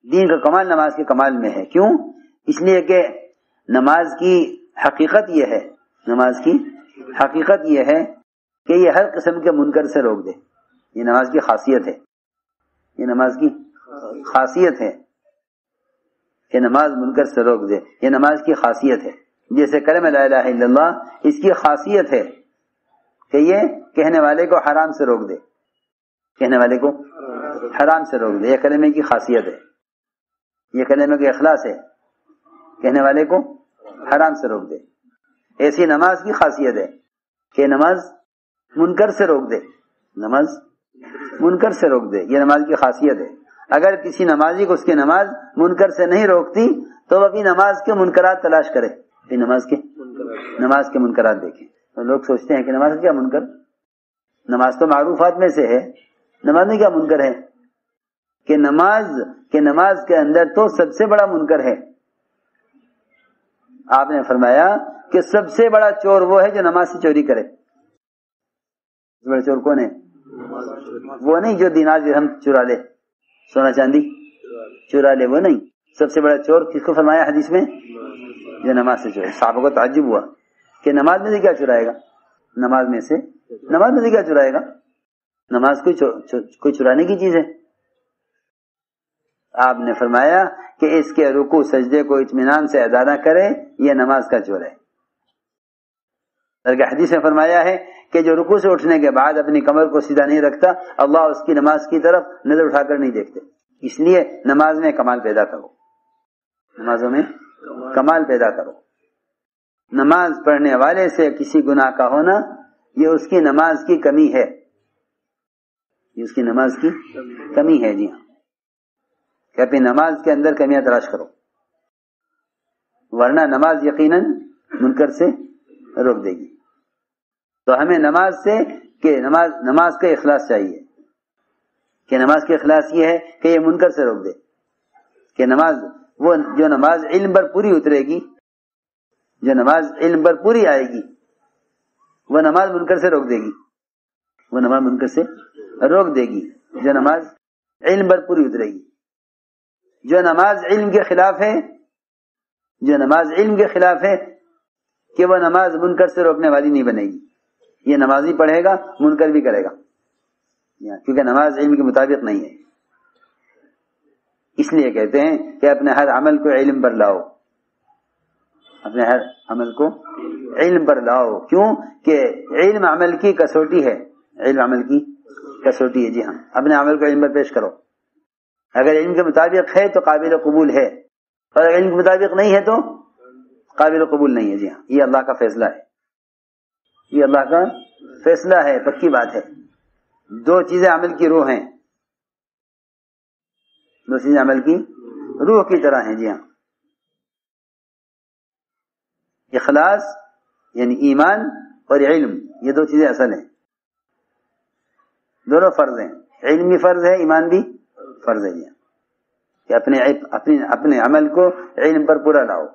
دین کا کمال نماز کے کمال میں ہے. کیوں؟ اس لیے کہ نماز کی حقیقت یہ ہے، نماز کی حقیقت یہ ہے کہ یہ ہر قسم کے منکر سے روک دے. یہ نماز کی خاصیت ہے، یہ نماز کی خاصیت ہے کہ نماز منکر سے روک دے. یہ نماز کی خاصیت ہے. جیسے کلمہ لا الہ الا اللہ، اس کی خاصیت ہے کہ یہ کہنے والے کو حرام سے روک دے، کہنے والے کو حرام سے روک دے. یہ کلمے کی خاصیت ہے، یہ کلمے کا اخلاص ہے، کہنے والے کو حرام سے روک دے. ایسی نماز کی خاصیت ہے کہ نماز منکر سے روک دے، نماز منکر سے روک دے. یہ نماز کی خاصیت ہے. اگر کسی نمازی کو اس کی نماز منکر سے نہیں روکتی تو وہ اپنی نماز کے منکرات تلاش کرے، اپنی نماز کے منکرات دیکھیں. تو لوگ سوچتے ہیں کہ نماز کیا منکر؟ نماز تو معروفات میں سے ہے، نماز میں کیا منکر ہے؟ کہ نماز کے اندر تو سب سے بڑا منکر ہے. آپ نے فرمایا کہ سب سے بڑا چور وہ ہے جو نماز سے چوری کرے. بڑا چور کون ہے؟ وہ نہیں جو دینار درہم چرا لے، سونا چاندی چرا لے، وہ نہیں. سب سے بڑا چور کس کو فرمایا حدیث میں؟ جو نماز سے چورے. صحابہ کو تعجب ہوا کہ نماز میں سے کیا چرائے گا؟ نماز میں سے کیا چرائے گا؟ نماز کوئی چرانے کی چیز ہے؟ آپ نے فرمایا کہ اس کے رکوع سجدے کو اطمینان سے ادا نہ کرے، یہ نماز کا چور ہے. بلکہ حدیث میں فرمایا ہے کہ جو رکوع سے اٹھنے کے بعد اپنی کمر کو سیدھا نہیں رکھتا، اللہ اس کی نماز کی طرف نظر اٹھا کر نہیں دیکھتے. اس لیے نماز میں کمال پیدا کرو، نمازوں میں کمال پیدا کرو. نماز پڑھنے والے سے کسی گناہ کا ہونا یہ اس کی نماز کی کمی ہے، یہ اس کی نماز کی کمی ہے. جی ہاں، کہ اپنی نماز کے اندر کمیاں تلاش کرو، ورنہ نماز یقیناً منکر سے روک دے گی. تو ہمیں نماز کا اخلاص چاہیے کہ نماز کا اخلاص یہ ہے کہ یہ منکر سے روک دے. کہ جو نماز علم پر پوری اترے گی، جو نماز علم پر پوری آئے گی، وہ نماز منکر سے روک دے گی، وہ نماز منکر سے روک دے گی. جو نماز علم پر پوری اترے گی. جو نماز علم کے خلاف ہے، جو نماز علم کے خلاف ہے کہ وہ نماز منکر سے روکنے والی نہیں بنے گی. یہ نماز ہی پڑھے گا، منکر بھی کرے گا، کیونکہ نماز علم کے مطابق نہیں ہے. اس لیے کہتے ہیں کہ اپنے ہر عمل کو علم پر لاؤ، اپنے ہر عمل کو علم پر لاؤ. کیوں کہ علم عمل کی کسوٹی ہے، علم عمل کی کسوٹی ہے. جی ہاں، اپنے عمل کو علم پر پیش کرو. اگر علم کے مطابق ہے تو قابل قبول ہے، اور اگر علم کے مطابق نہیں ہے تو قابل قبول نہیں ہے. جی ہاں، یہ اللہ کا فیصلہ ہے، یہ اللہ کا فیصلہ ہے، پکی بات ہے. دو چیزیں عمل کی روح ہیں، دو چیزیں عمل کی روح کی طرح ہیں. جی ہاں، اخلاص یعنی ایمان اور علم، یہ دو چیزیں اصل ہیں، دونوں فرض ہیں. علم بھی فرض ہے، ایمان بھی فرض ہے. جی ہاں، کہ اپنے عمل کو علم پر پورا لاؤ.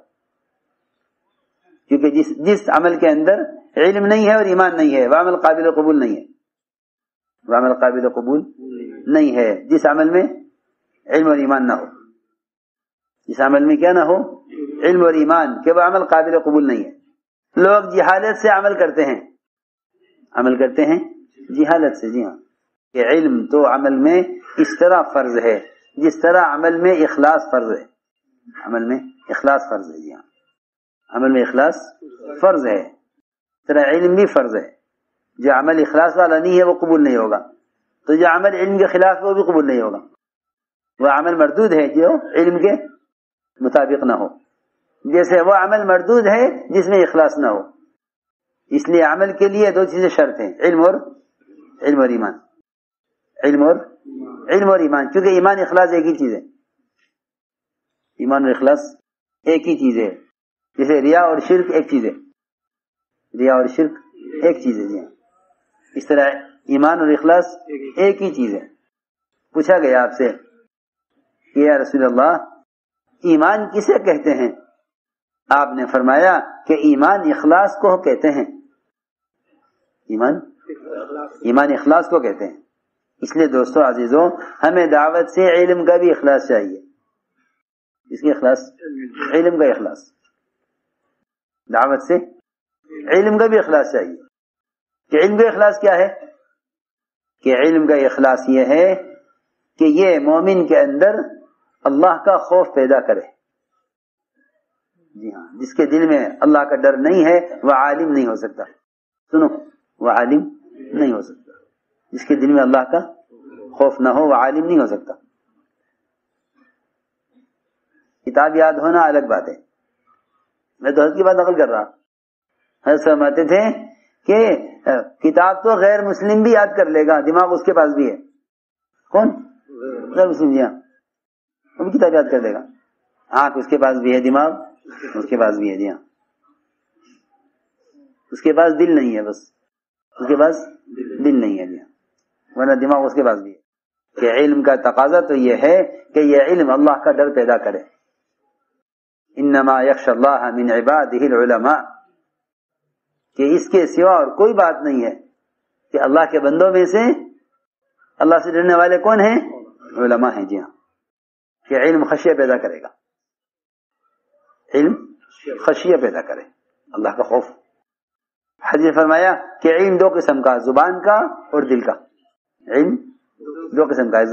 کیونکہ جس عمل کے اندر علم نہیں ہے اور ایمان نہیں ہے وہ عمل قابل قبول نہیں ہے، وہ عمل قابل قبول نہیں ہے. جس عمل میں علم اور ایمان نہ ہو، جس عمل میں کیا نہ ہو؟ علم اور ایمان، کہ وہ عمل قابل قبول نہیں ہے. لوگ جہالت سے عمل کرتے ہیں جہالت سے. جی ہاں، کہ علم تو عمل میں اس طرح فرض ہے جس طرح عمل میں اخلاص فرض ہے. عمل میں اخلاص فرض ہے. جی ہاں، عمل میں اخلاص فرض ہے، طرح علم بھی فرض ہے. جو عمل اخلاص والا نہیں ہے وہ قبول نہیں ہوگا، تو جو عمل علم کے خلاف ہے وہ بھی قبول نہیں ہوگا. وہ عمل مردود ہے جو علم کے مطابق نہ ہو، جیسے وہ عمل مردود ہے جس میں اخلاص نہ ہو. اس لیے عمل کے لیے دو چیزیں شرط ہیں، علم اور ایمان. علم اور ایمان، کیونکہ ایمان اخلاص ایک ہی چیز ہے، ایمان اور اخلاص ایک ہی چیز ہے. جیسے ریا اور شرک ایک چیز ہے، ریا اور شرک ایک چیز ہے. جی ہاں، اس طرح ایمان اور اخلاص ایک ہی چیز ہے. پوچھا گیا آپ سے کہ یا رسول اللہ ایمان کسے کہتے ہیں؟ آپ نے فرمایا کہ ایمان اخلاص کو کہتے ہیں، ایمان اخلاص کو کہتے ہیں. اس لیے دوستو عزیزوں، ہمیں دعوت سے علم کا بھی اخلاص چاہیے، اس کے اخلاص علم کا اخلاص، دعوت سے علم کا بھی اخلاص چاہیے. کہ علم کا اخلاص کیا ہے؟ کہ علم کا اخلاص یہ ہے کہ یہ مومن کے اندر اللہ کا خوف پیدا کرے. جی ہاں، جس کے دل میں اللہ کا ڈر نہیں ہے وہ عالم نہیں ہو سکتا. سنو، وہ عالم نہیں ہو سکتا. جس کے دل میں اللہ کا خوف نہ ہو وہ عالم نہیں ہو سکتا. کتاب یاد ہونا الگ بات ہے. میں تو حضرت کی بات نقل کر رہا. حضرت فرماتے تھے کہ کتاب تو غیر مسلم بھی یاد کر لے گا، دماغ اس کے پاس بھی ہے. کون؟ غیر مسلم. جی ہاں، وہ بھی کتاب یاد کر لے گا. آنکھ اس کے پاس بھی ہے، دماغ اس کے پاس بھی ہے. جی ہاں، اس کے پاس دل نہیں ہے، بس اس کے پاس دل نہیں ہے. جی ہاں، ورنہ دماغ اس کے پاس بھی ہے. کہ علم کا تقاضا تو یہ ہے کہ یہ علم اللہ کا ڈر پیدا کرے. انما یخشی اللہ من عبادہ العلماء، کہ اس کے سوا اور کوئی بات نہیں ہے کہ اللہ کے بندوں میں سے اللہ سے ڈرنے والے کون ہیں؟ علماء ہیں. جی ہاں، کہ علم خشیہ پیدا کرے گا. علم خشیہ پیدا کرے، اللہ کا خوف. حضرت فرمایا کہ علم دو قسم کا، زبان کا اور دل کا. علم دو قسم کا ہے،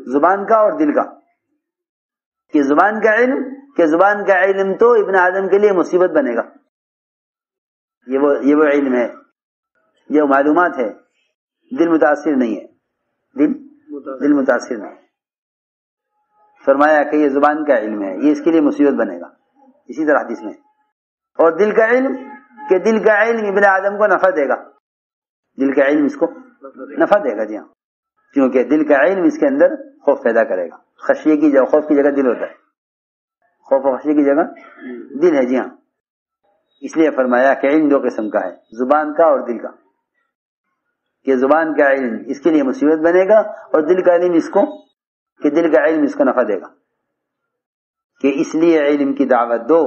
زبان کا اور دل کا. کہ زبان کا علم، کہ زبان کا علم تو ابن آدم کے لیے مصیبت بنے گا. یہ وہ علم ہے، یہ معلومات ہے. دل متاثر نہیں ہے، دل متاثر نہیں. فرمایا کہ یہ زبان کا علم ہے، یہ اس کے لیے مصیبت بنے گا. اسی طرح حدیث میں. اور دل کا علم، کہ دل کا علم ابن آدم کو نفع دے گا. دل کا علم اس کو نفع دے گا. جی ہاں، کیونکہ دل کا علم اس کے اندر خوف پیدا کرے گا. خشیے کی جگہ، خوف کی جگہ دل ہوتا ہے، خوف و خشیے کی جگہ دل ہے. جی ہاں، اس لیے فرمایا کہ علم دو قسم کا ہے، زبان کا اور دل کا. کہ زبان کا علم اس کے لیے مصیبت بنے گا، اور دل کا علم اس کو، کہ دل کا علم اس کو نفع دے گا. کہ اس لیے علم کی دعوت دو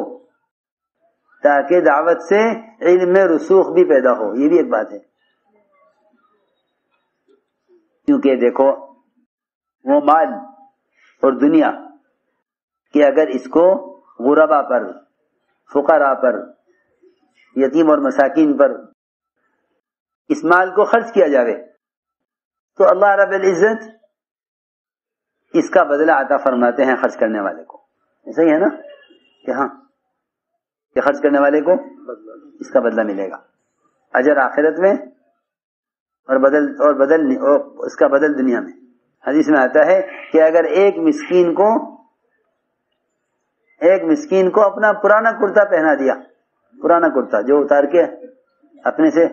تاکہ دعوت سے علم میں رسوخ بھی پیدا ہو. یہ بھی ایک بات ہے. کیونکہ دیکھو، وہ مال اور دنیا کہ اگر اس کو غربا پر، فقراء پر، یتیم اور مساکین پر اس مال کو خرچ کیا جاوے تو اللہ رب العزت اس کا بدلہ عطا فرماتے ہیں خرچ کرنے والے کو. ایسا ہی ہے نا کہ ہاں، کہ خرچ کرنے والے کو اس کا بدلہ ملے گا، اجر آخرت میں، اور اس کا بدل دنیا میں. حدیث میں آتا ہے کہ اگر ایک مسکین کو اپنا پرانا کرتا پہنا دیا، پرانا کرتا جو اتار کے اپنے سے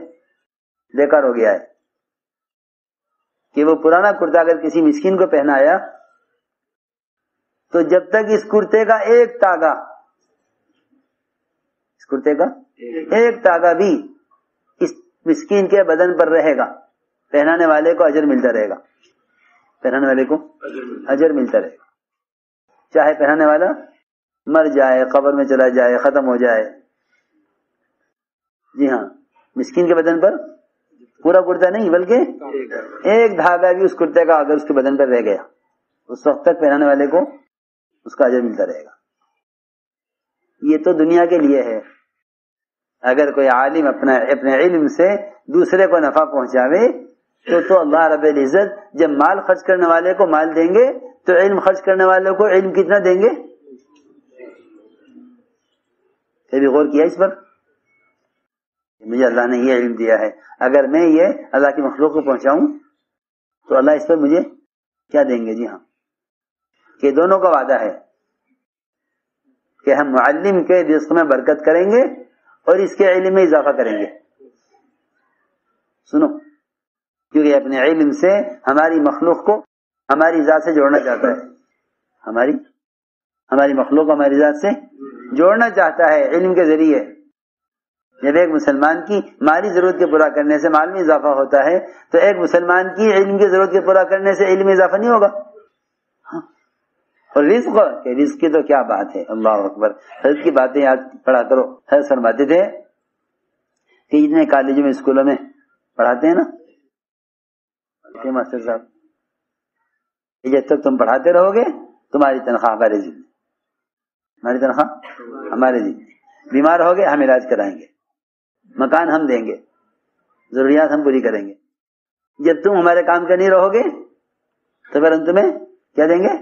بیکار ہو گیا ہے، کہ وہ پرانا کرتا اگر کسی مسکین کو پہنایا تو جب تک اس کرتے کا ایک تاگا بھی اس مسکین کے بدن پر رہے گا، پہنانے والے کو اجر ملتا رہے گا. پہنانے والے کو اجر ملتا رہے گا، چاہے پہنانے والا مر جائے، قبر میں چلا جائے، ختم ہو جائے. جی ہاں، مسکین کے بدن پر پورا کرتا نہیں بلکہ ایک دھاگا بھی اس کرتے کا اگر اس کے بدن پر رہ گیا، اس وقت تک پہنانے والے کو اس کا اجر ملتا رہے گا. یہ تو دنیا کے لیے ہے. اگر کوئی عالم اپنے علم سے دوسرے کو نفع پہنچاوے تو اللہ رب العزت جب مال خرچ کرنے والے کو مال دیں گے تو علم خرچ کرنے والے کو علم کتنا دیں گے؟ کبھی غور کیا اس پر؟ مجھے اللہ نے یہ علم دیا ہے، اگر میں یہ اللہ کی مخلوق کو پہنچاؤں تو اللہ اس پر مجھے کیا دیں گے؟ جی ہاں، کہ دونوں کا وعدہ ہے کہ ہم معلم کے رزق میں برکت کریں گے اور اس کے علم میں اضافہ کریں گے. سنو، کیونکہ اپنے علم سے ہماری مخلوق کو ہماری ذات سے جوڑنا چاہتا ہے. ہماری مخلوق کو ہماری ذات سے جوڑنا چاہتا ہے علم کے ذریعے. جب ایک مسلمان کی مالی ضرورت کے پورا کرنے سے مال میں اضافہ ہوتا ہے تو ایک مسلمان کی علم کی ضرورت کے پورا کرنے سے علم میں اضافہ نہیں ہوگا. اور رزق کی تو کیا بات ہے، اللہ اکبر. حضرت کی باتیں یاد پڑھا کرو. حضرت فرماتے تھے کہ جتنے کالجوں میں، اسکولوں میں پڑھاتے ہیں نا ماسٹر صاحب، جب تک تم پڑھاتے رہو گے تمہاری تنخواہ ہمارے ذمہ، ہماری تنخواہ ہمارے ذمہ، بیمار ہو گئے ہم علاج کرائیں گے، مکان ہم دیں گے، ضروریات ہم پوری کریں گے۔ جب تم ہمارے کام کے نہیں رہو گے تو پھر ہم تمہیں کیا دیں گے؟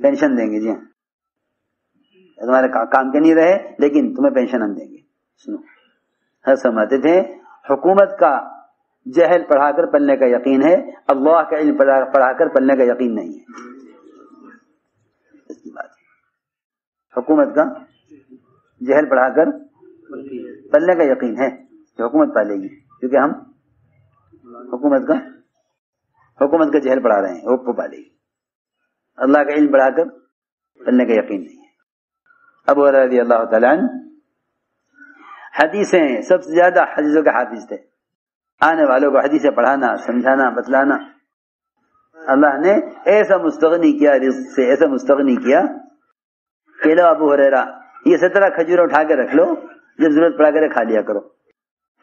پینشن دیں گے۔ جی ہاں، تمہارے کام کے نہیں رہے لیکن تمہیں پینشن ہم دیں گے۔ سنو، ہر سمجھتے تھے حکومت کا جہل پڑھا کر پلنے کا یقین ہے، اللہ کا علم پڑھا کر پلنے کا یقین نہیں ہے۔ اس کی بات ہے، حکومت کا جہل پڑھا کر پلنے کا یقین ہے کہ حکومت پالے گی، کیونکہ ہم حکومت کا جہل پڑھا رہے ہیں، وہ پالے گی۔ اللہ کا علم پڑھا کر پلنے کا یقین نہیں ہے۔ ابو ہریرہ رضی اللہ تعالیٰ عنہ حدیثیں سب سے زیادہ حدیثوں کے حافظ تھے، آنے والوں کو حدیثیں پڑھانا، سمجھانا، بتلانا۔ اللہ نے ایسا مستغنی کیا رزق سے، ایسا مستغنی کیا کہ لو ابو ہریرہ یہ 17 کھجور اٹھا کے رکھ لو، جب ضرورت پڑا کرے کھا لیا کرو۔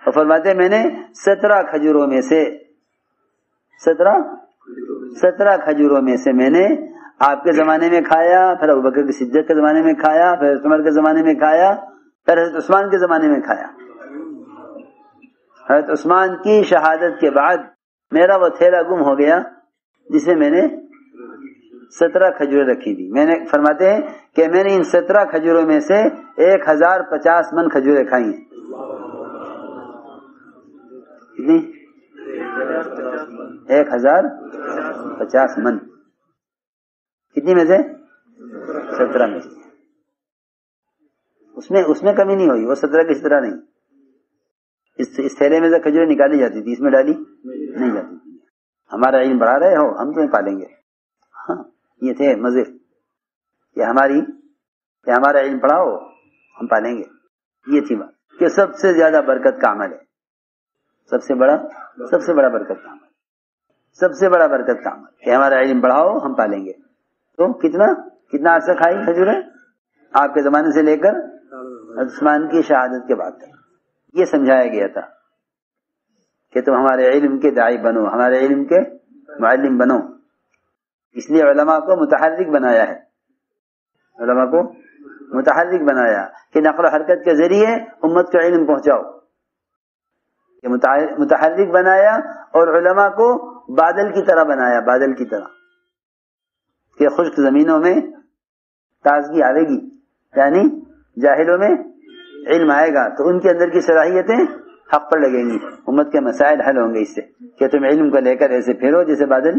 اور فرماتے میں نے 17 کھجوروں میں سے 17 کھجوروں میں سے میں نے آپ کے زمانے میں کھایا، پھر ابوبکر کے صدیق کے زمانے میں کھایا، پھر عمر کے زمانے میں کھایا، پھر حضرت عثمان کے زمانے میں کھایا۔ حضرت عثمان کی شہادت کے بعد میرا وہ تھیلا گم ہو گیا جس میں میں نے 17 کھجوریں رکھی تھی۔ میں نے فرماتے ہیں کہ میں نے ان 17 کھجوروں میں سے 1050 من کھجوریں کھائی ہیں۔ کتنی؟ 1050 من۔ کتنی میں سے؟ 17 میں سے۔ اس میں کمی نہیں ہوئی، وہ 17 کی 17 نہیں۔ اس تھیلے میں سے کھجوریں نکالی جاتی تھی، اس میں ڈالی نہیں جاتی تھی۔ ہمارا علم بڑھا رہے ہو، ہم تمہیں پالیں گے۔ ہاں، یہ تھے مزے کہ ہمارا علم پڑھاؤ، ہم پالیں گے۔ یہ تھی بات کہ سب سے زیادہ برکت کا عمل ہے، سب سے بڑا برکت کا عمل، سب سے بڑا برکت کا عمل کہ ہمارا علم بڑھاؤ، ہم پالیں گے۔ تو کتنا عرصہ کھائی کھجوریں؟ آپ کے زمانے سے لے کر عثمان کی شہادت کے بعد تک یہ سمجھایا گیا تھا کہ تم ہمارے علم کے داعی بنو، ہمارے علم کے معلم بنو۔ اس لیے علماء کو متحرک بنایا ہے، علماء کو متحرک بنایا کہ نقل و حرکت کے ذریعے امت کا علم پہنچاؤ۔ یہ متحرک بنایا اور علماء کو بادل کی طرح بنایا، بادل کی طرح کہ خشک زمینوں میں تازگی آئے گی، یعنی جاہلوں میں علم آئے گا تو ان کے اندر کی صلاحیتیں حق پر لگیں گی، امت کے مسائل حل ہوں گے اس سے کہ تم علم کو لے کر ایسے پھیرو جیسے بادل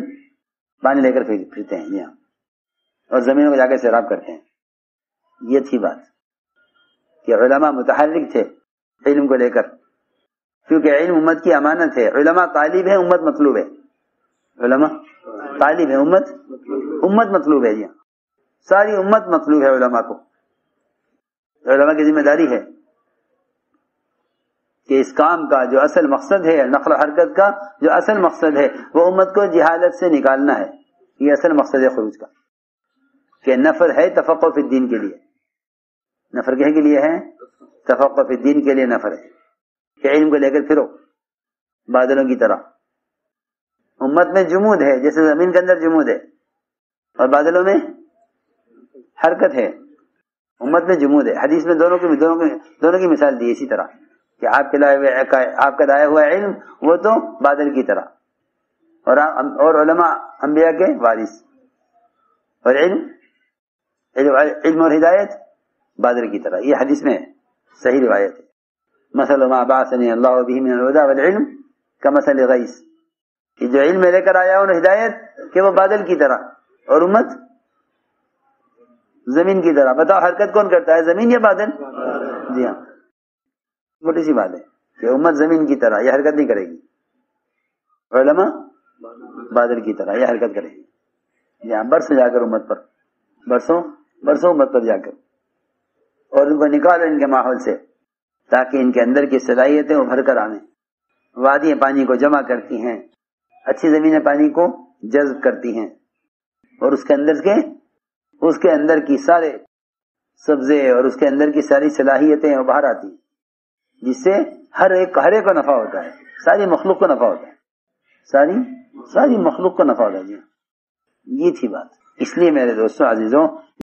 پانی لے کر پھرتے ہیں یہاں اور زمینوں کو جا کر سیراب کرتے ہیں۔ یہ تھی بات کہ علماء متحرک تھے علم کو لے کر، کیونکہ علم امت کی امانت ہے۔ علماء طالب ہے، امت مطلوب ہے۔ علماء طالب ہے، امت مطلوب ہے۔ یہاں ساری امت مطلوب ہے علماء کو۔ علماء کی ذمہ داری ہے کہ اس کام کا جو اصل مقصد ہے، نقل و حرکت کا جو اصل مقصد ہے، وہ امت کو جہالت سے نکالنا ہے۔ یہ اصل مقصد ہے خروج کا، کہ نفر ہے تفقہ فی الدین کے لیے، نفر کہے کے لیے ہے تفقہ فی الدین کے لیے نفر ہے کہ علم کو لے کر پھرو بادلوں کی طرح۔ امت میں جمود ہے جیسے زمین کے اندر جمود ہے اور بادلوں میں حرکت ہے، امت میں جمود ہے۔ حدیث میں دونوں کی مثال دی اسی طرح کہ آپ کا لایا ہوا علم وہ تو بادل کی طرح، اور علماء انبیاء کے وارث، اور علم اور ہدایت بادل کی طرح۔ یہ حدیث میں صحیح روایت ہے۔ مثل ما بعثني الله به من الهدى والعلم كمثل غيث، کہ جو علم میں لے کر آیا ہوں ہدایت کہ وہ بادل کی طرح اور امت زمین کی طرح۔ بتاؤ حرکت کون کرتا ہے، زمین یا بادل؟ جی ہاں، موٹی سی بات ہے کہ امت زمین کی طرح یہ حرکت نہیں کرے گی، علماء بادل کی طرح یہ حرکت کرے گی۔ جی ہاں، برس جا کر امت پر، برسوں امت پر جا کر، اور ان کو نکالو ان کے ماحول سے تاکہ ان کے اندر کی صلاحیتیں ابھر کر آئیں۔ وادیاں پانی کو جمع کرتی ہیں، اچھی زمینیں پانی کو جذب کرتی ہیں، اور اس کے اندر کی سارے سبزے اور اس کے اندر کی ساری صلاحیتیں ابھر آتی ہیں، جس سے ہر ایک کو نفع ہوتا ہے، ساری مخلوق کو نفع ہوتا ہے، ساری مخلوق کو نفع ہوتا ہے۔ یہ تھی بات۔ اس لیے میرے دوستوں عزیزوں